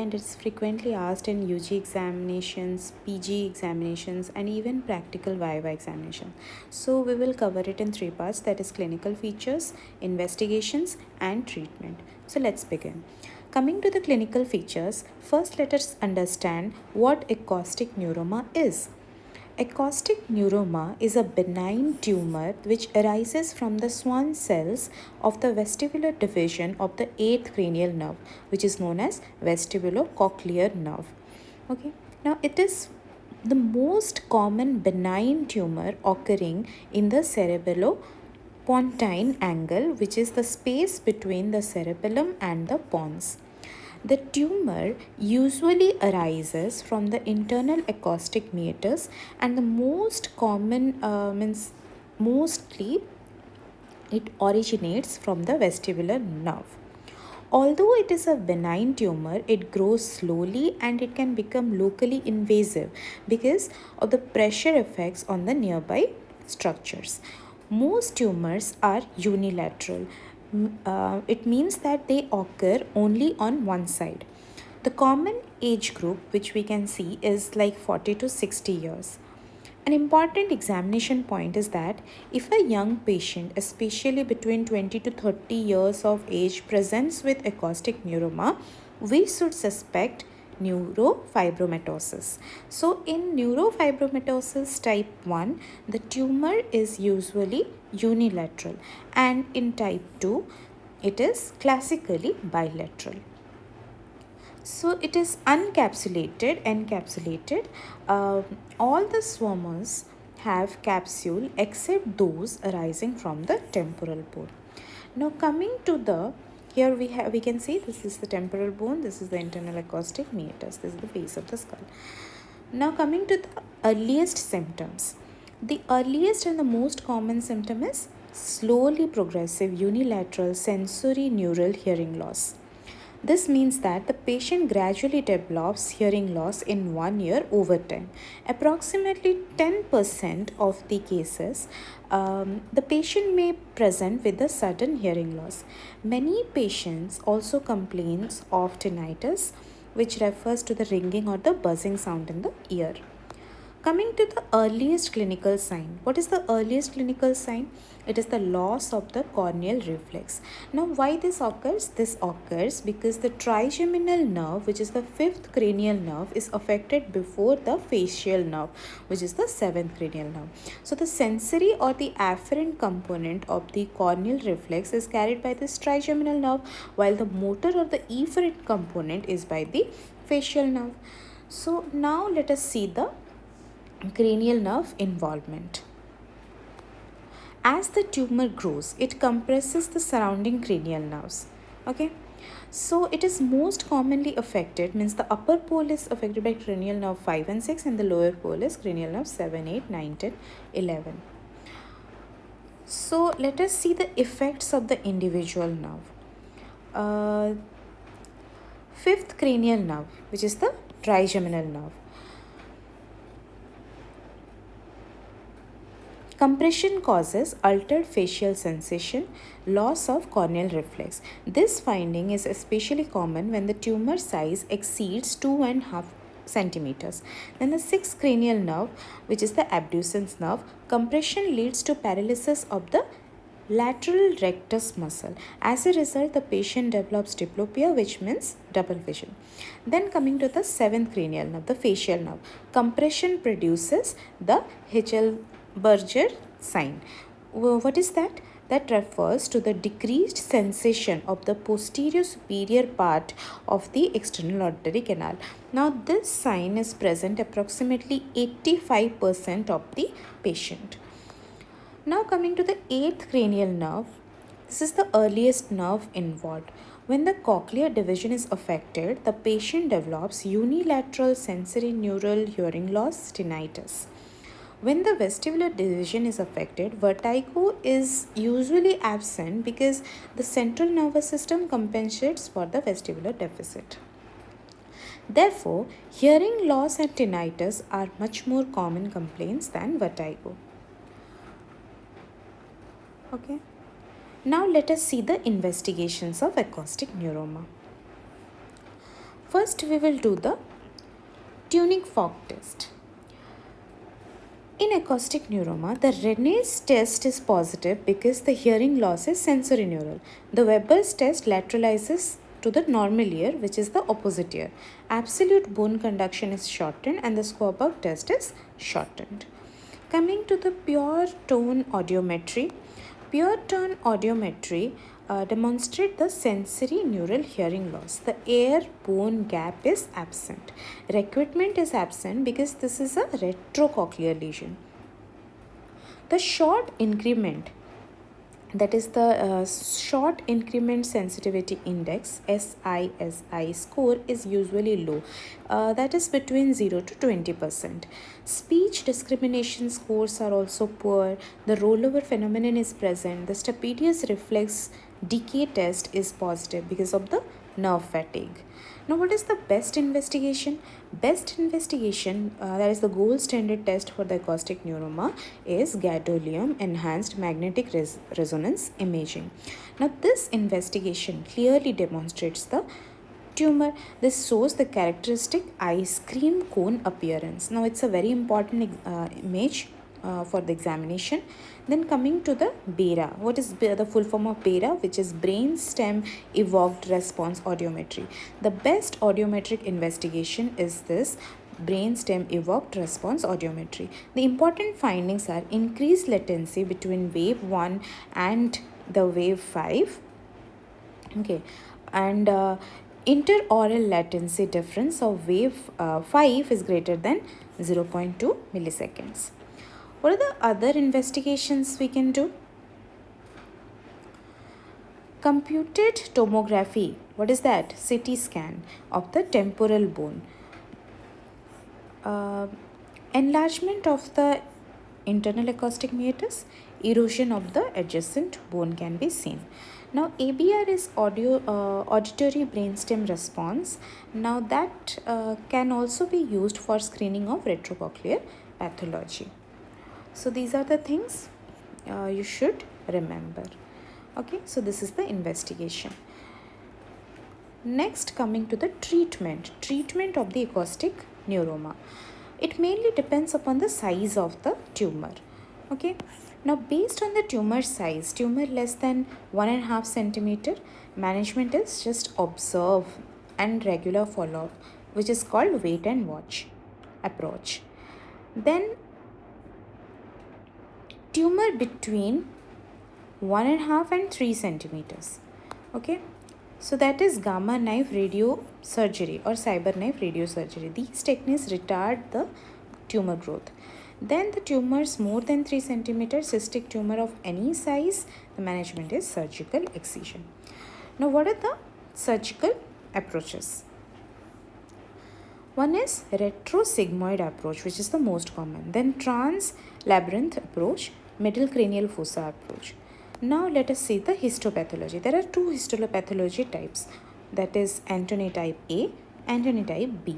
and it's frequently asked in UG examinations, PG examinations, and even practical Viva examination. So we will cover it in three parts, that is clinical features, investigations, and treatment. So let's begin. Coming to the clinical features, first let us understand what acoustic neuroma is. Acoustic neuroma is a benign tumor which arises from the Schwann cells of the vestibular division of the 8th cranial nerve, which is known as vestibulocochlear nerve. Okay, now it is the most common benign tumor occurring in the cerebellopontine angle, which is the space between the cerebellum and the pons. The tumor usually arises from the internal acoustic meatus, and the most common means mostly it originates from the vestibular nerve. Although it is a benign tumor, it grows slowly and it can become locally invasive because of the pressure effects on the nearby structures. Most tumors are unilateral. It means that they occur only on one side. The common age group which we can see is like 40 to 60 years. An important examination point is that if a young patient, especially between 20 to 30 years of age, presents with acoustic neuroma, we should suspect neurofibromatosis. So, in neurofibromatosis type 1, the tumor is usually unilateral, and in type 2, it is classically bilateral. So it is encapsulated. All the swarmers have capsule except those arising from the temporal bone. Now coming to the here we can see this is the temporal bone, this is the internal acoustic meatus, this is the base of the skull. Now coming to the earliest symptoms. The earliest and the most common symptom is slowly progressive unilateral sensory neural hearing loss. This means that the patient gradually develops hearing loss in 1 year over time. Approximately 10% of the cases, the patient may present with a sudden hearing loss. Many patients also complain of tinnitus, which refers to the ringing or the buzzing sound in the ear. Coming to the earliest clinical sign. What is the earliest clinical sign? It is the loss of the corneal reflex. Now, why this occurs? This occurs because the trigeminal nerve, which is the fifth cranial nerve, is affected before the facial nerve, which is the seventh cranial nerve. So, the sensory or the afferent component of the corneal reflex is carried by this trigeminal nerve, while the motor or the efferent component is by the facial nerve. So, now let us see the cranial nerve involvement. As the tumor grows, it compresses the surrounding cranial nerves. Okay, so it is most commonly affected, means the upper pole is affected by cranial nerve 5 and 6, and the lower pole is cranial nerve 7, 8, 9, 10, 11. So let us see the effects of the individual nerve. Fifth cranial nerve, which is the trigeminal nerve. Compression causes altered facial sensation, loss of corneal reflex. This finding is especially common when the tumor size exceeds 2.5 centimeters. Then the sixth cranial nerve, which is the abducens nerve, compression leads to paralysis of the lateral rectus muscle. As a result, the patient develops diplopia, which means double vision. Then coming to the seventh cranial nerve, the facial nerve, compression produces the Hichelberger sign. What is that? That refers to the decreased sensation of the posterior superior part of the external auditory canal. Now, this sign is present approximately 85% of the patient. Now coming to the eighth cranial nerve, this is the earliest nerve involved. When the cochlear division is affected, the patient develops unilateral sensory neural hearing loss, tinnitus. When the vestibular division is affected, vertigo is usually absent because the central nervous system compensates for the vestibular deficit. Therefore, hearing loss and tinnitus are much more common complaints than vertigo. Okay. Now let us see the investigations of acoustic neuroma. First, we will do the tuning fork test. In acoustic neuroma, the Rene's test is positive because the hearing loss is sensorineural. The Weber's test lateralizes to the normal ear, which is the opposite ear. Absolute bone conduction is shortened and the Squaberg test is shortened. Coming to the pure tone audiometry. Pure tone audiometry demonstrate the sensory neural hearing loss. The ear bone gap is absent. Recuitment is absent because this is a retrocochlear lesion. The short increment, that is the short increment sensitivity index SISI score, is usually low, that is between 0 to 20%. Speech discrimination scores are also poor. The rollover phenomenon is present. The stapedius reflex decay test is positive because of the nerve fatigue. Now, what is the best investigation? Best investigation, that is the gold standard test for the acoustic neuroma, is gadolinium enhanced magnetic resonance imaging. Now, this investigation clearly demonstrates the tumor. This shows the characteristic ice cream cone appearance. Now, it's a very important image for the examination. Then coming to the BERA. What is the full form of BERA? Which is brain stem evoked response audiometry. The best audiometric investigation is this brain stem evoked response audiometry. The important findings are increased latency between wave 1 and the wave 5. Okay, and interaural latency difference of wave 5 is greater than 0.2 milliseconds. What are the other investigations we can do? Computed tomography. What is that? CT scan of the temporal bone. Enlargement of the internal acoustic meatus. Erosion of the adjacent bone can be seen. Now, ABR is auditory brainstem response. Now, that can also be used for screening of retrocochlear pathology. So these are the things you should remember. Okay, so this is the investigation. Next, coming to the treatment of the acoustic neuroma. It mainly depends upon the size of the tumor. Okay, now based on the tumor size, tumor less than 1.5 centimeter, management is just observe and regular follow-up, which is called wait and watch approach. Then tumor between 1.5 and 3 centimeters. Okay, so that is gamma knife radio surgery or cyber knife radio surgery. These techniques retard the tumor growth. Then the tumors more than 3 centimeters, cystic tumor of any size, the management is surgical excision. Now, what are the surgical approaches? One is retrosigmoid approach, which is the most common. Then trans-labyrinth approach, middle cranial fossa approach. Now let us see the histopathology. There are two histopathology types, that is Antony type A, Antony type B.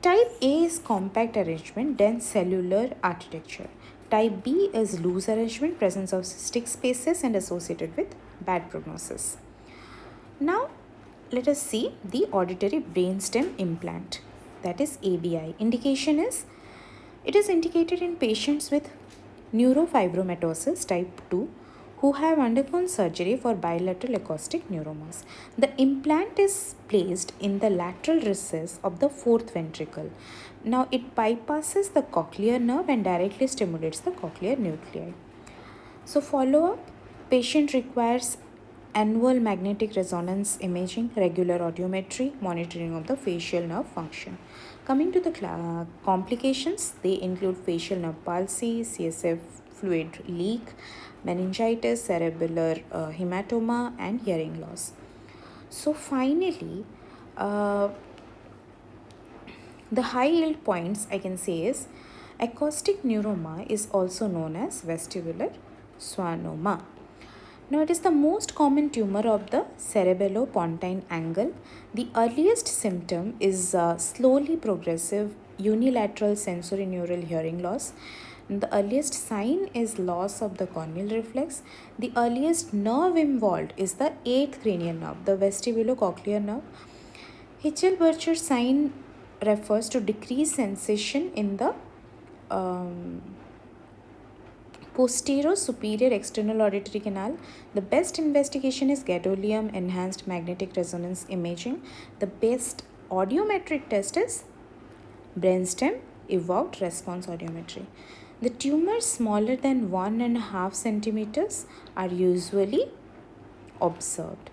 Type A is compact arrangement, dense cellular architecture. Type B is loose arrangement, presence of cystic spaces and associated with bad prognosis. Now let us see the auditory brainstem implant, that is ABI. Indication is, it is indicated in patients with neurofibromatosis type 2 who have undergone surgery for bilateral acoustic neuromas. The implant is placed in the lateral recess of the fourth ventricle. Now it bypasses the cochlear nerve and directly stimulates the cochlear nuclei. So follow-up, patient requires annual magnetic resonance imaging, regular audiometry, monitoring of the facial nerve function. Coming to the complications, they include facial nerve palsy, CSF fluid leak, meningitis, cerebellar hematoma, and hearing loss. So finally, the high yield points I can say is acoustic neuroma is also known as vestibular schwannoma. Now, it is the most common tumor of the cerebellopontine angle. The earliest symptom is slowly progressive unilateral sensorineural hearing loss. And the earliest sign is loss of the corneal reflex. The earliest nerve involved is the 8th cranial nerve, the vestibulocochlear nerve. Hitchell-Berger sign refers to decreased sensation in the posterior superior external auditory canal. The best investigation is gadolinium enhanced magnetic resonance imaging. The best audiometric test is brainstem evoked response audiometry. The tumors smaller than 1.5 centimeters are usually observed.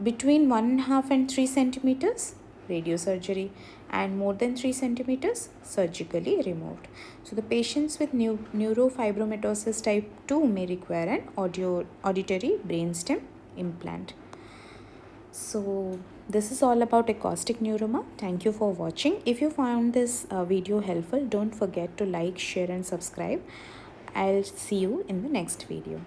Between 1.5 and 3 centimeters, radiosurgery, and more than 3 centimeters, surgically removed. So, the patients with neurofibromatosis type 2 may require an auditory brainstem implant. So, this is all about acoustic neuroma. Thank you for watching. If you found this video helpful, don't forget to like, share, and subscribe. I'll see you in the next video.